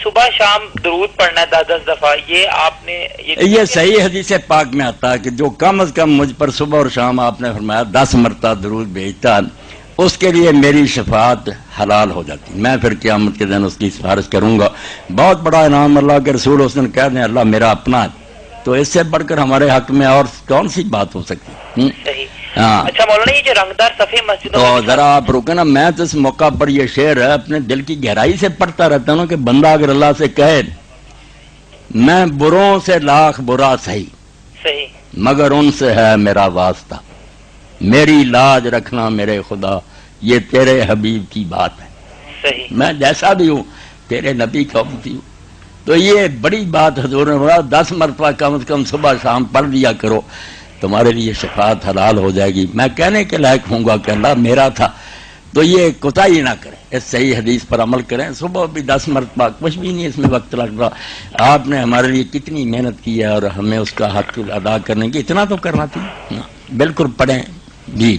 صبح شام درود پڑھنا ہے 10 دفعہ، یہ آپ نے یہ صحیح حدیث پاک میں آتا ہے کہ جو کم از کم مجھ پر صبح اور شام آپ نے فرمایا 10 مرتبہ درود بھیجتا، اس کے لیے میری شفاعت حلال ہو جاتی، میں پھر قیامت کے دن اس کی سفارش کروں گا۔ بہت بڑا انعام اللہ کے رسول اس دن کہہ دیں اللہ میرا اپنا ہے، تو اس سے بڑھ کر ہمارے حق میں اور کون سی بات ہو سکتی؟ ہاں اچھا مولانا، یہ جو رنگدار صفحے مسجدوں تو ذرا آپ رکے نا، میں تو اس موقع پر یہ شعر ہے اپنے دل کی گہرائی سے پڑھتا رہتا ہوں کہ بندہ اگر اللہ سے کہے میں بروں سے لاکھ برا صحیح مگر ان سے ہے میرا واسطہ، میری لاج رکھنا میرے خدا یہ تیرے حبیب کی بات ہے، صحیح میں جیسا بھی ہوں تیرے نبی کا امتی ہوں۔ تو یہ بڑی بات حضور نے بولا 10 مرتبہ کم از کم صبح شام پڑھ دیا کرو، تمہارے لیے شفاعت حلال ہو جائے گی۔ میں کہنے کے لائق ہوں گا کہ اللہ میرا تھا، تو یہ کوتاہی نہ کریں، اس صحیح حدیث پر عمل کریں۔ صبح بھی 10 مرتبہ کچھ بھی نہیں اس میں وقت لگ رہا، آپ نے ہمارے لیے کتنی محنت کی ہے اور ہمیں اس کا حق ادا کرنے کی اتنا تو کرنا تھی، بالکل پڑھیں جی۔